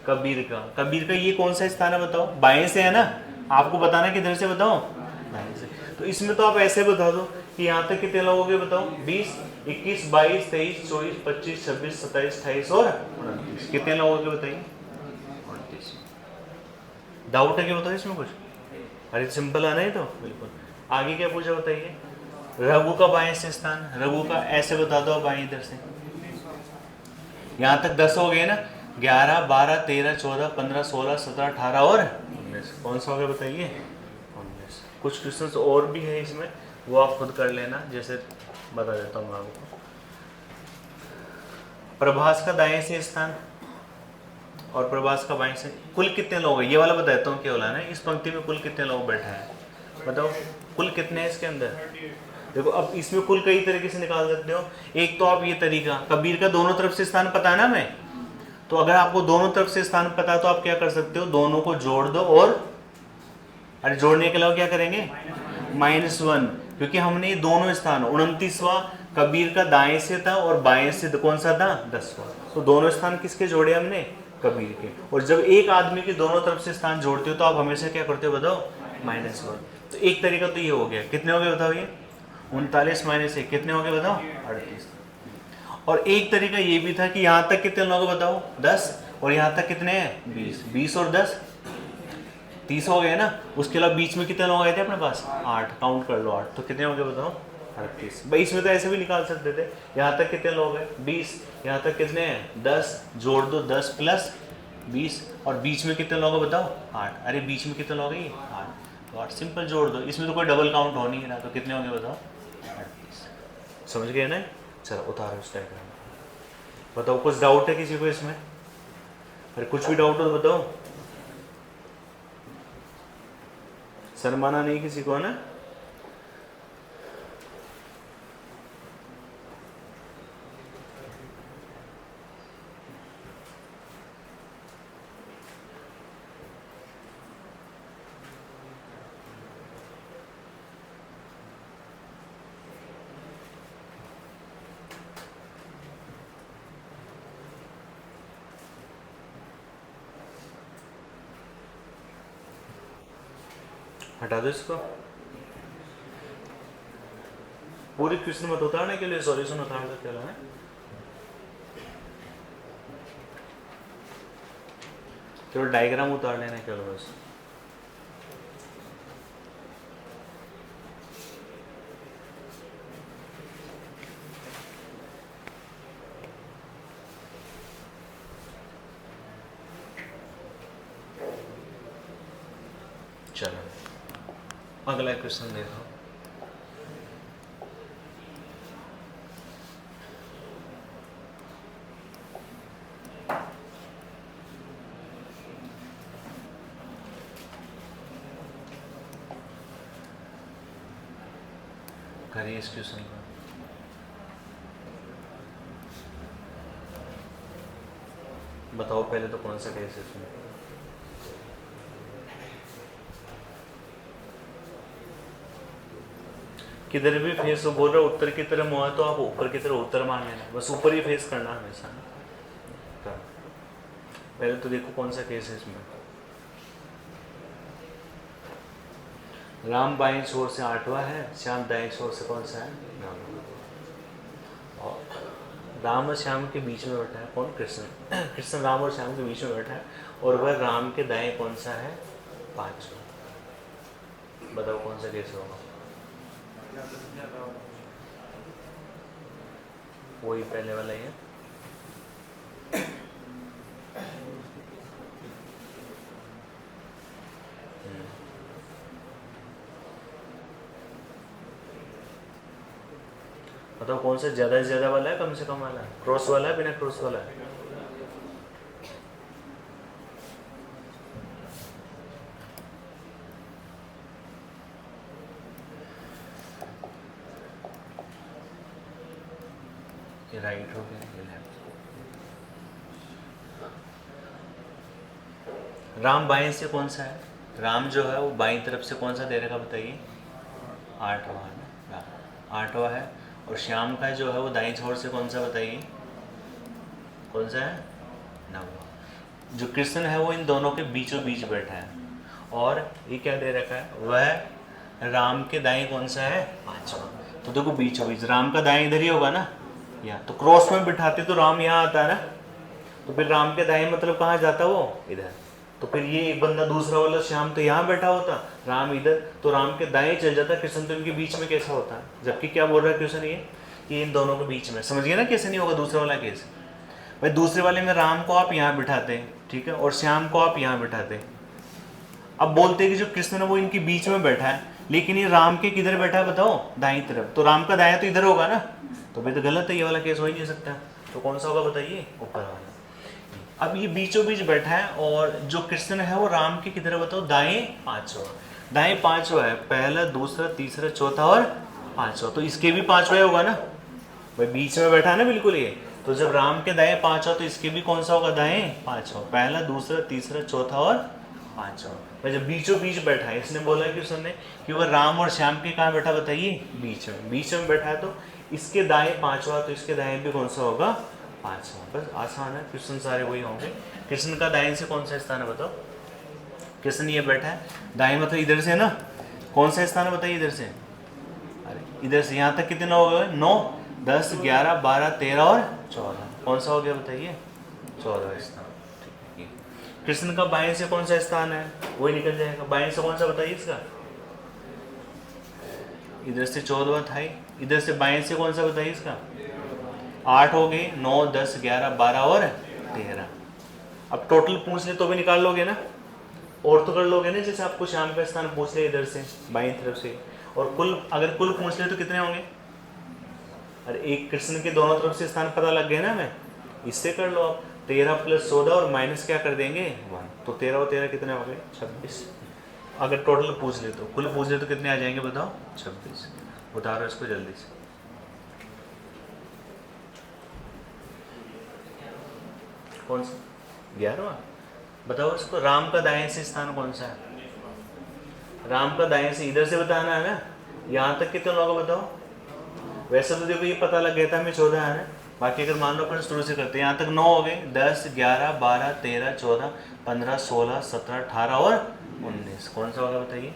कबीर का ये कौन सा स्थान है बताओ, बाएं से है ना, आपको बताना किधर से बताओ, बाएं से। तो इसमें तो आप ऐसे बता दो कि यहाँ तक कितने लोग हो गए बताओ, 20 21 22 23 24 25 26 27 28 और 29, कितने लोग हो गए बताइए 29। डाउट है क्या बताओ इसमें कुछ, अरे सिंपल है ना ये तो बिल्कुल। आगे क्या पूछा बताइए, रघु का बाएं से स्थान, रघु का ऐसे बता दो बाएं इधर से। यहाँ तक 10 हो गए ना, 11 12 13 14 15 16 17 18 और 19, कौन सा हो गया बताइए 19। कुछ क्वेश्चंस और भी है इसमें, वो आप खुद कर लेना, जैसे बता देता हूँ आपको। प्रभास का दाएं से स्थान और प्रभास का बाएं से, कुल कितने लोग हैं ये वाला बता देता हूँ क्या बोला ना, इस पंक्ति में कुल कितने लोग बैठे हैं बताओ, कुल कितने हैं इसके अंदर। देखो अब इसमें कुल कई तरीके से निकाल सकते हो। एक तो आप ये तरीका, कबीर का दोनों तरफ से स्थान पता है ना हमें, तो अगर आपको दोनों तरफ से स्थान पता है तो आप क्या कर सकते हो, दोनों को जोड़ दो और, अरे जोड़ने के अलावा क्या करेंगे -1, क्योंकि हमने ये दोनों स्थान 29वां कबीर का दाएं से था और बाएं से कौन सा था 10वां, तो दोनों स्थान किसके जोड़े हमने कबीर के। और जब एक आदमी के दोनों तरफ से स्थान जोड़ते हो तो आप हमेशा क्या करते हो बताओ -1। तो एक तरीका तो ये हो गया, कितने हो गए बताओ ये 39 -1 कितने हो गए बताओ 38। और एक तरीका ये भी था कि यहाँ तक कितने लोग बताओ 10 और यहाँ तक कितने हैं 20, 20 और 10 30 हो गए ना। उसके अलावा बीच में कितने लोग आए थे अपने पास 8, काउंट कर लो 8, तो कितने हो गए बताओ 38। भाई इसमें तो ऐसे भी निकाल सकते थे, यहाँ तक कितने लोग हैं 20, यहाँ तक कितने हैं 10, जोड़ दो 10 प्लस 20 और बीच में कितने लोग हैं बताओ 8, अरे बीच में कितने लोग हैं 8, तो 8 सिंपल जोड़ दो, इसमें तो कोई डबल काउंट हो नहीं रहा, तो कितने होंगे बताओ 38। समझ गए ना, चलो उतारो उस डायग्राम। बताओ कुछ डाउट है किसी को इसमें, अरे कुछ भी डाउट हो तो बताओ, शर्माना नहीं किसी को है ना। हटा दो इसको, पूरी क्वेश्चन मत उतारने के लिए सॉल्यूशन उतार सकते हैं, केवल डायग्राम उतार लेना केवल बस। चलो अगला क्वेश्चन देखो, करिए इस क्वेश्चन को। बताओ पहले तो कौन सा केस है इसमें, किधर भी फेस हो बोल रहा उत्तर की तरफ मुँह है तो आप ऊपर की तरफ उत्तर मान लेना, बस ऊपर ही फेस करना हमेशा। पहले तो देखो कौन सा केस है इसमें, राम बाएं छोर से 8वां है, श्याम दाएं छोर से कौन सा है 9वां, और राम और श्याम के बीच में बैठा है कौन कृष्ण, कृष्ण राम और श्याम के बीच में बैठा है और वह राम के दाएं कौन सा है 5वां। बताओ कौन सा केस होगा, वही पहले वाला ही है। बताओ कौन सा ज़्यादा से ज़्यादा वाला है, कम से कम वाला है, क्रॉस वाला है, बिना क्रॉस वाला है? ये राइट हो गया, ये लेफ्ट। राम बाएं से कौन सा है? राम जो है वो बाईं तरफ से कौन सा दे रखा बताइए? 8वां है ना, 8वां है। और श्याम का जो है वो दाईं छोर से कौन सा बताइए? कौन सा है? 9वां। जो कृष्ण है वो इन दोनों के बीचों बीच बैठा है, और ये क्या दे रखा है? वह राम के दाएं कौन सा है? 5वां। तो देखो बीचों बीच, राम का दाएं इधर ही होगा ना, यहाँ। तो क्रॉस में बिठाते तो राम यहाँ आता है ना, तो फिर राम के दाएं मतलब कहाँ जाता वो? इधर। तो फिर ये एक बंदा दूसरा वाला श्याम तो यहाँ बैठा होता, राम इधर, तो राम के दाएं चल जाता, कृष्ण तो इनके बीच में कैसा होता है? जबकि क्या बोल रहा है कृष्ण ये कि इन दोनों के बीच में, समझिए ना कैसे नहीं होगा दूसरा वाला केस। भाई दूसरे वाले में राम को आप यहाँ बिठाते हैं, ठीक है, और श्याम को आप यहाँ बिठाते हैं। अब बोलते हैं कि जो कृष्ण है वो इनके बीच में बैठा है, लेकिन ये राम के किधर बैठा है बताओ? दाईं तरफ। तो राम का दायां तो इधर होगा ना, तो भाई तो गलत है, ये वाला केस हो ही नहीं सकता। तो कौन सा होगा बताइए? ऊपर वाला। अब ये बीचों बीच बैठा है, और जो कृष्ण है वो राम के किधर बताओ? दाएं 5वां। दाएं 5वां है, पहला, दूसरा, तीसरा, चौथा और 5वां। तो इसके भी 5वां होगा ना भाई, बीच में बैठा है ना बिल्कुल ये। तो जब राम के दाएं 5वां, तो इसके भी कौन सा होगा? दाएं 5वां, पहला, दूसरा, तीसरा, चौथा और 5वां। भाई जब बीचों बीच बैठा है, इसने बोला कि उसने कि वह राम और श्याम के कहाँ बैठा बताइए? बीच में। बीच में बैठा है, तो इसके दाएं 5वां, तो इसके दाएं भी कौन सा होगा? 5वां। बस आसान है, क्वेश्चन सारे वही होंगे। कृष्ण का दाएं से कौन सा स्थान है बताओ? कृष्ण ये बैठा है, दाएं मतलब इधर से ना, कौन सा स्थान है बताइए? इधर से, अरे इधर से यहाँ तक कितने हो गए? 9, 10, 11, 12, 13 और 14। कौन सा हो गया बताइए? 14वां स्थान। ठीक है। कृष्ण का बाएं से कौन सा स्थान है? वही निकल जाएगा। बाएं से कौन सा बताइए इसका? इधर से 14वां था ही। इधर से बाएं से कौन सा बताइए इसका? 8 हो गए, 9, 10, 11, 12 और 13। अब टोटल पूछ ले तो भी निकाल लोगे ना, और तो कर लोगे ना, जैसे आपको शाम का स्थान पूछ ले इधर से बाईं तरफ से, और कुल अगर कुल पूछ ले तो कितने होंगे? अरे एक कृष्ण के दोनों तरफ से स्थान पता लग गए ना, मैं इससे कर लो आप। 13 + 14 और माइनस क्या कर देंगे? 1। तो 13 और 13 कितने हो गए? 26। अगर टोटल पूछ ले तो, कुल पूछ ले तो कितने आ जाएंगे बताओ? 26। उतारो इसको जल्दी से। कौन सा? 11वां। बताओ इसको। राम का दाएं से स्थान कौन सा है? राम का दाएं से इधर से बताना है ना, यहाँ तक कितने लोग बताओ? वैसे तो देखो ये पता लग गया था हमें 14 है ना, बाकी अगर मान लो अपन शुरू से करते हैं, यहाँ तक 9 हो गए, 10, 11, 12, 13, 14, 15, 16, 17, 18 और 19। कौन सा होगा बताइए?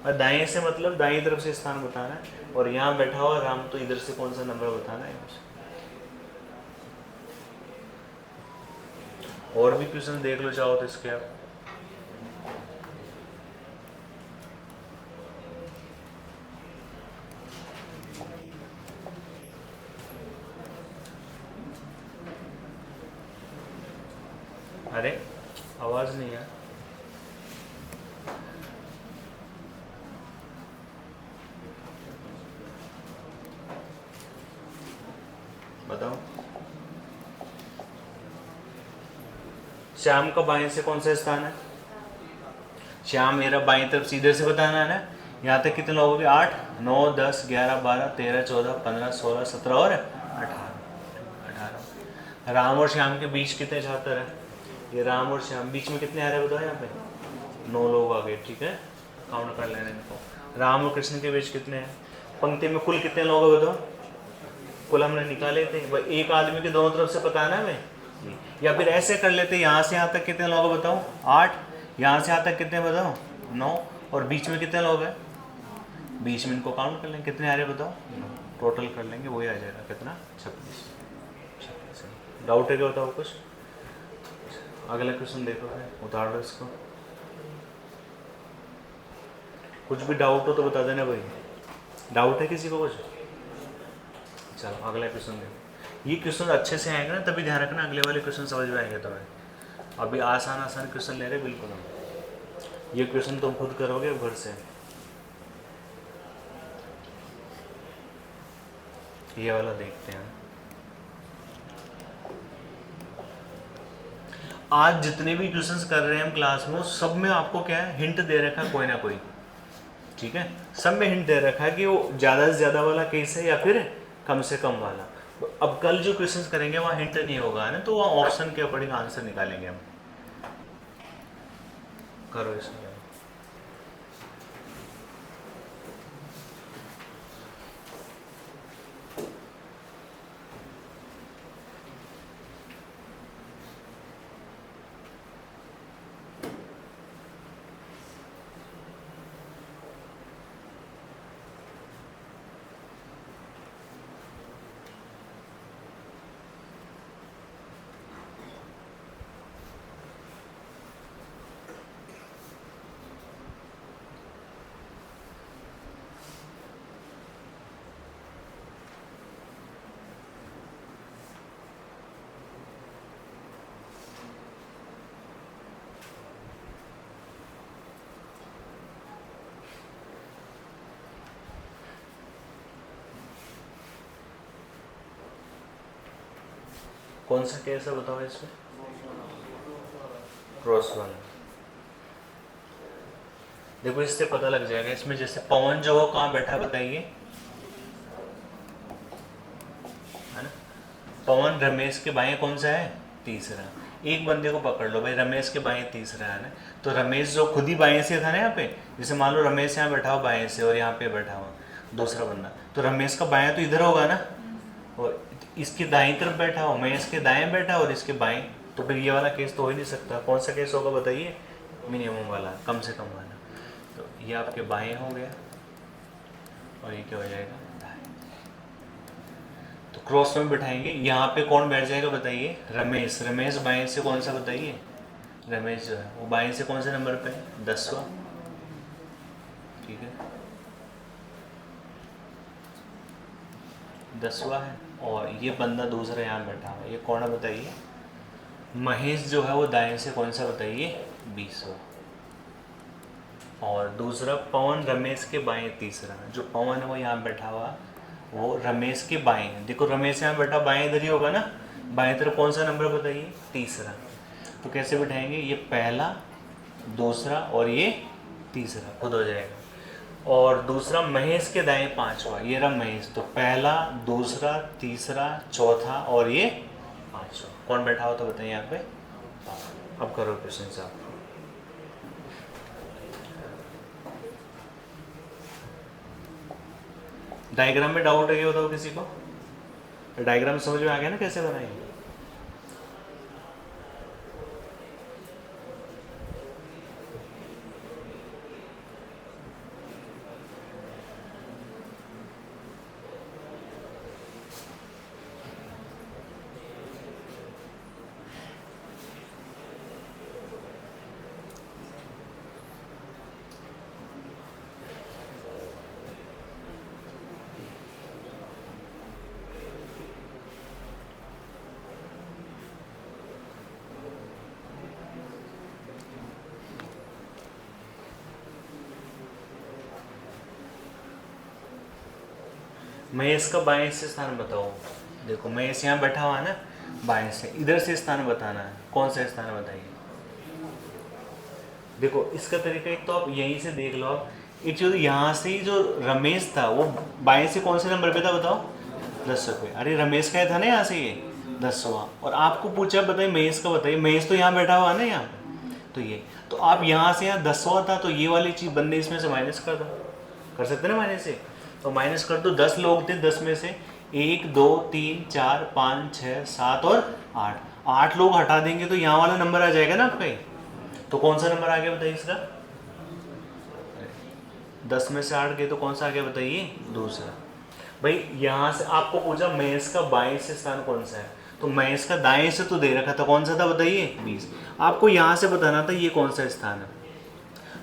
और दाएं से मतलब दाएं तरफ से स्थान बताना है, और यहाँ बैठा हुआ राम, तो इधर से कौन सा नंबर बताना है। और भी क्वेश्चन देख लो चाहो तो इसके आप। अरे आवाज नहीं है। बताओ। श्याम का बाएं से कौन सा स्थान है? श्याम मेरा बाएं तरफ सीधे से बताना है ना। यहाँ तक कितने लोग हो गए? 8, 9, 10, 11, 12, 13, 14, 15, 16, 17 और 18। राम और श्याम के बीच कितने छात्र हैं? ये राम और श्याम बीच में कितने आ रहे हैं बताओ? यहाँ पे 9 लोग आ गए, ठीक है, काउंट कर लेने इनको। राम और कृष्ण के बीच कितने हैं? पंक्ति में कुल कितने लोग हैं बताओ? कुल हमने निकाले थे भाई, एक आदमी के दोनों तरफ से बताना है हमें। या फिर ऐसे कर लेते, यहाँ से यहाँ तक कितने लोग बताओ? 8। यहाँ से यहाँ तक कितने बताओ? 9। और बीच में कितने लोग हैं? बीच में इनको काउंट कर लेंगे, कितने आ रहे बताओ? टोटल कर लेंगे, वही आ जाएगा कितना? 26। डाउट है क्या बताओ कुछ? अगला क्वेश्चन देखो, उतार दो इसको। कुछ भी डाउट हो तो बता देना भाई। डाउट है किसी को कुछ? चलो अगला क्वेश्चन देखो। ये क्वेश्चन अच्छे से आएंगे ना तभी ध्यान रखना, अगले वाले क्वेश्चन समझ में आएंगे तुम्हें। अभी आसान आसान क्वेश्चन ले रहे बिल्कुल हम। ये क्वेश्चन तुम खुद करोगे घर से। ये वाला देखते हैं। आज जितने भी क्वेश्चंस कर रहे हैं हम क्लास में, सब में आपको क्या है, हिंट दे रखा है कोई ना कोई, ठीक है। सब में हिंट दे रखा है कि वो ज़्यादा से ज़्यादा वाला केस है या फिर कम से कम वाला। तो अब कल जो क्वेश्चंस करेंगे वहाँ हिंट नहीं होगा, है ना, तो वहाँ ऑप्शन के अकॉर्डिंग आंसर निकालेंगे हम। करो इसमें। कौन सा केस है बताओ इसमें? क्रॉस वाला। देखो इससे पता लग जाएगा। इसमें जैसे पवन जो हो कहाँ बैठा बताइए, है ना। पवन रमेश के बाएं कौन सा है? तीसरा। एक बंदे को पकड़ लो भाई, रमेश के बाएं तीसरा है ना, तो रमेश जो खुद ही बाएं से था ना यहाँ पे, जैसे मान लो रमेश यहाँ बैठा हुआ बाएं से और यहाँ पे बैठा हुआ दूसरा बंदा, तो रमेश का बायां तो इधर होगा ना, और इसके दाएं तरफ बैठा हो, मैं इसके दाएं बैठा और इसके बाएं, तो फिर ये वाला केस तो हो ही नहीं सकता। कौन सा केस होगा बताइए? मिनिमम वाला, कम से कम वाला। तो ये आपके बाएं हो गया और ये क्या हो जाएगा? दाएं। तो क्रॉस में बिठाएंगे, यहाँ पे कौन बैठ जाएगा बताइए? रमेश। रमेश बाएं से कौन सा बताइए? रमेश जो है वो बाएं से कौन से नंबर पे है? 10वां, ठीक है, 10वां है। और ये बंदा दूसरा यहाँ बैठा हुआ, ये कौन है बताइए? महेश जो है वो दाएं से कौन सा बताइए? 20वां। और दूसरा पवन रमेश के बाएं तीसरा, जो पवन है वो यहाँ बैठा हुआ, वो रमेश के बाएं, देखो रमेश यहाँ बैठा बाएं इधर ही होगा ना, बाएं तरफ कौन सा नंबर बताइए? तीसरा। तो कैसे बिठाएंगे? ये पहला, दूसरा और ये तीसरा, खुद हो जाएगा। और दूसरा महेश के दाएं 5वां, ये रहा महेश, तो पहला, दूसरा, तीसरा, चौथा और ये 5वां। कौन बैठा हो तो बताइए यहाँ पे? अब करो क्वेश्चन साहब। डायग्राम में डाउट है, ये बताओ किसी को? डायग्राम समझ में आ गया ना कैसे बनाएंगे? महेश का बाएं से स्थान बताओ। देखो महेश यहाँ बैठा हुआ है ना, बाएं से, इधर से स्थान बताना है। कौन सा स्थान बताइए? देखो इसका तरीका एक तो आप यहीं से देख लो। आप एक जो यहाँ से ही जो रमेश था वो बाएं से कौन से नंबर पे था बताओ? 10 पे। अरे रमेश का था ना यहाँ से ये 10वां, और आपको पूछा बताइए महेश का बताइए। महेश तो यहाँ बैठा हुआ है ना यहाँ पे, तो ये, तो आप यहाँ से यहाँ 10वां था, तो ये वाली चीज़ बंदे इसमें से माइनस कर दो, कर सकते ना माइनस से, तो माइनस कर दो। 10 लोग थे, 10 में से 1 2 3 4 5 6 7 और 8 लोग हटा देंगे तो यहाँ वाला नंबर आ जाएगा ना आपका। तो कौन सा नंबर आ गया बताइए इसका? 10 में से 8 गए तो कौन सा आ गया बताइए? दूसरा। भाई यहाँ से आपको पूछा महेश का बाएं से स्थान कौन सा है, तो महेश का दाएं से तो दे रखा था, कौन सा था बताइए? 20। आपको यहाँ से बताना था ये कौन सा स्थान है।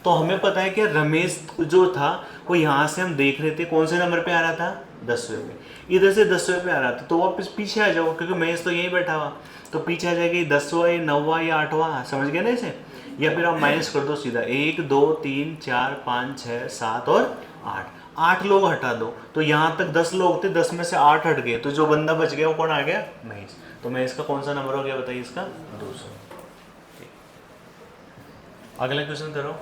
तो हमें पता है कि रमेश जो था वो यहाँ से हम देख रहे थे कौन से नंबर पे आ रहा था? 10वें पे। इधर से 10वें पे आ रहा था, तो वापस पीछे आ जाओ, क्योंकि महेश तो यहीं बैठा हुआ, तो पीछे आ जाएगा 10वां, 9वां या 8वां। समझ गए ना इसे? या फिर आप माइनस कर दो सीधा, 1 2 3 4 5 6 7 और 8, 8 लोग हटा दो, तो यहाँ तक 10 लोग थे, 10 में से 8 हट गए, तो जो बंदा बच गया वो कौन आ गया? महेश। तो महेश का कौन सा नंबर हो गया बताइए? इसका 200। अगला क्वेश्चन करो,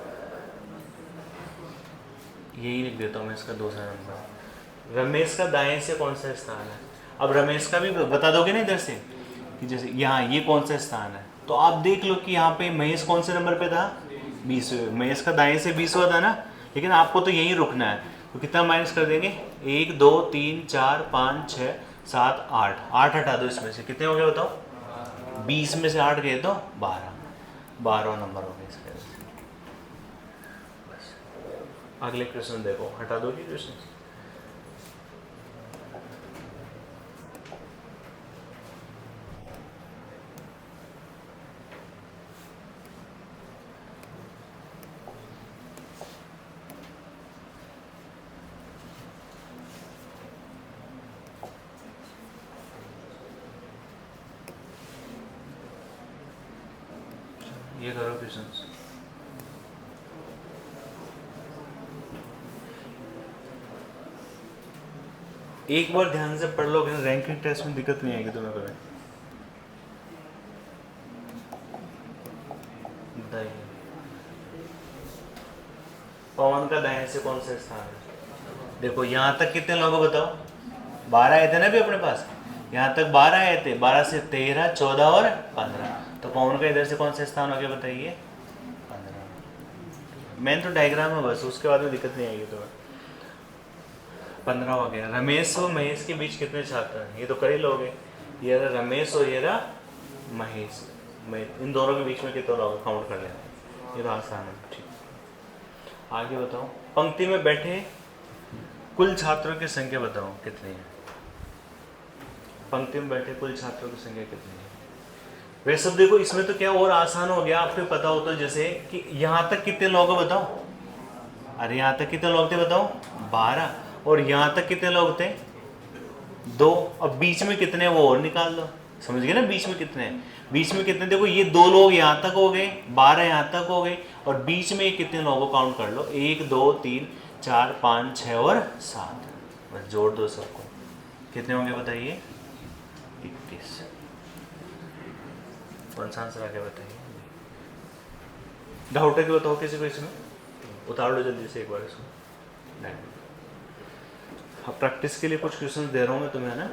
यही लिख देता हूँ मैं इसका दूसरा नंबर। रमेश का दाएं से कौन सा स्थान है? अब रमेश का भी बता दोगे ना इधर से, कि जैसे यहाँ ये कौन सा स्थान है, तो आप देख लो कि यहाँ पे महेश कौन से नंबर पे था? 20। महेश का दाएं से 20वां था ना, लेकिन आपको तो यही रुकना है, तो कितना माइनस कर देंगे? 1 2 3 4 5 6 7 8, 8 हटा दो इसमें से, कितने हो गए बताओ? 20 में से 8 गए तो 12, 12वां नंबर हो गया इसका। अगले क्वेश्चन देखो, हटा दो कि क्वेश्चन? ये करो क्वेश्चन। एक बार ध्यान से पढ़ लोगे ना, रैंकिंग टेस्ट में दिक्कत नहीं आएगी तुम्हें कभी। पवन का दाएं से कौन सा स्थान है? देखो यहाँ तक कितने लोग बताओ? 12 आए थे ना अभी अपने पास, यहाँ तक 12 आए थे, 12 से 13 14 और 15, तो पवन का इधर से कौन सा स्थान हो गया बताइए? 15। मेन तो डायग्राम है बस, उसके बाद में दिक्कत नहीं आएगी तुम्हें। 15 हो गया। रमेश और महेश के बीच कितने छात्र हैं? ये तो कर ही लोगे, ये रहा रमेश और ये रहा महेश, इन दोनों के बीच में कितने लोग काउंट कर लेना, ये तो आसान है। ठीक, आगे बताओ। पंक्ति में बैठे कुल छात्रों की संख्या बताओ कितनी है? पंक्ति में बैठे कुल छात्रों की संख्या कितनी है? वैसे देखो इसमें तो क्या और आसान हो गया, आपको पता हो तो, जैसे कि यहाँ तक कितने लोग बताओ? अरे यहाँ तक कितने लोग थे बताओ? 12। और यहाँ तक कितने लोग थे? 2। अब बीच में कितने वो और निकाल दो, समझ गए ना? बीच में कितने, बीच में कितने? देखो ये 2 लोग यहाँ तक हो गए, 12 यहाँ तक हो गए, और बीच में कितने लोगों को काउंट कर लो, 1 2 3 4 5 6 और 7, बस जोड़ दो सबको, कितने होंगे बताइए? 21। कौन सा आंसर आ गया बताइए? डाउट है कि बताओ किसी को इसमें? उतार लो जल्दी से एक बार इसको। नहीं, अब प्रैक्टिस के लिए कुछ क्वेश्चन दे रहा हूँ मैं तुम्हें, है ना?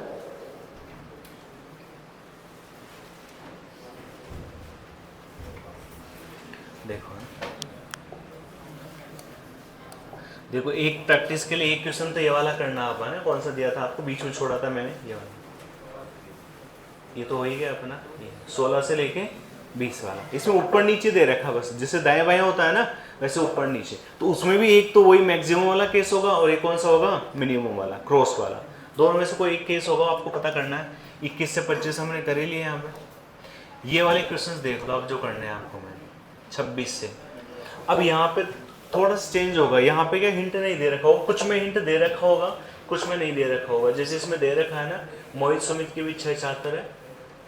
देखो एक प्रैक्टिस के लिए एक क्वेश्चन तो ये वाला करना आप, है ना? कौन सा दिया था आपको, बीच में छोड़ा था मैंने, ये वाला, ये तो हो ही गया अपना, ये 16 से लेके 20 वाला। इसमें ऊपर नीचे दे रखा बस, जैसे दाएं बाएं होता है ना, वैसे ऊपर नीचे। तो उसमें भी एक तो वही मैक्सिमम वाला केस होगा, और एक कौन सा होगा? मिनिमम वाला, क्रॉस वाला। दोनों में से कोई एक केस होगा, आपको पता करना है। 21 से 25 हमने कर ही लिए यहाँ पे। ये वाले क्वेश्चन देख लो अब जो करने हैं आपको मैंने, 26 से। अब यहाँ पे थोड़ा सा चेंज होगा, यहाँ पे क्या हिंट नहीं दे रखा होगा, कुछ में हिंट दे रखा होगा, कुछ में नहीं दे रखा होगा। जैसे इसमें दे रखा है ना, मोहित सुमित के बीच 6 छात्र है,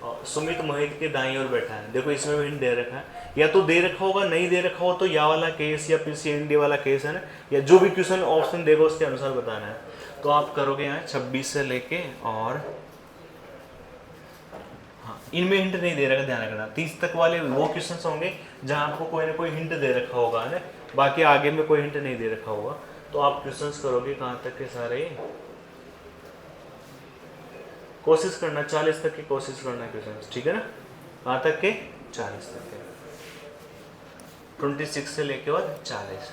और सुमित मोहित के दाईं ओर बैठा है। देखो इसमें भी हिंट दे रखा है, या तो दे रखा होगा, नहीं दे रखा हो तो या वाला केस या फिर CND वाला केस है ना, या जो भी क्वेश्चन ऑप्शन देगा उसके अनुसार बताना है। तो आप करोगे यहाँ 26 से लेके, और हाँ इनमें हिंट नहीं दे रखा, ध्यान रखना। 30 तक वाले वो क्वेश्चन होंगे जहाँ आपको कोई ना कोई हिंट दे रखा होगा, है ना, बाकी आगे में कोई हिंट नहीं दे रखा होगा। तो आप क्वेश्चंस करोगे कहाँ तक के सारे, कोशिश करना 40 तक की कोशिश करना क्वेश्चंस, ठीक है ना? कहाँ तक के? 40 तक के, 26 से लेके और 40।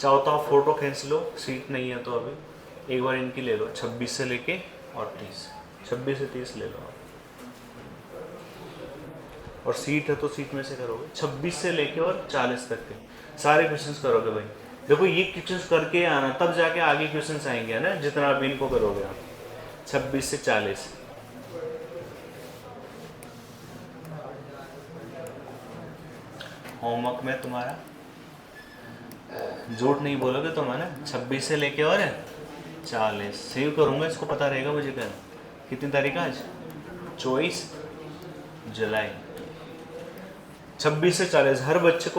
चाहो तो आप फोटो खींच लो, सीट नहीं है तो अभी एक बार इनकी ले लो, 26 से लेके और 30, 26 से 30 ले लो आप, और सीट है तो सीट में से करोगे। 26 से लेके और 40 तक के सारे क्वेश्चंस करोगे भाई। देखो ये क्वेश्चंस करके आना, तब जाके आगे क्वेश्चंस आएंगे, है ना, जितना आप इनको करोगे आप। 26 से 40 होमवर्क में तुम्हारा, झूठ नहीं बोलोगे तुम, है ना? 26 से लेके और 40 सेव करूंगा, इसको पता रहेगा मुझे। कल कितनी तारीख आज? 24 जुलाई। 26 से 40 हर बच्चे को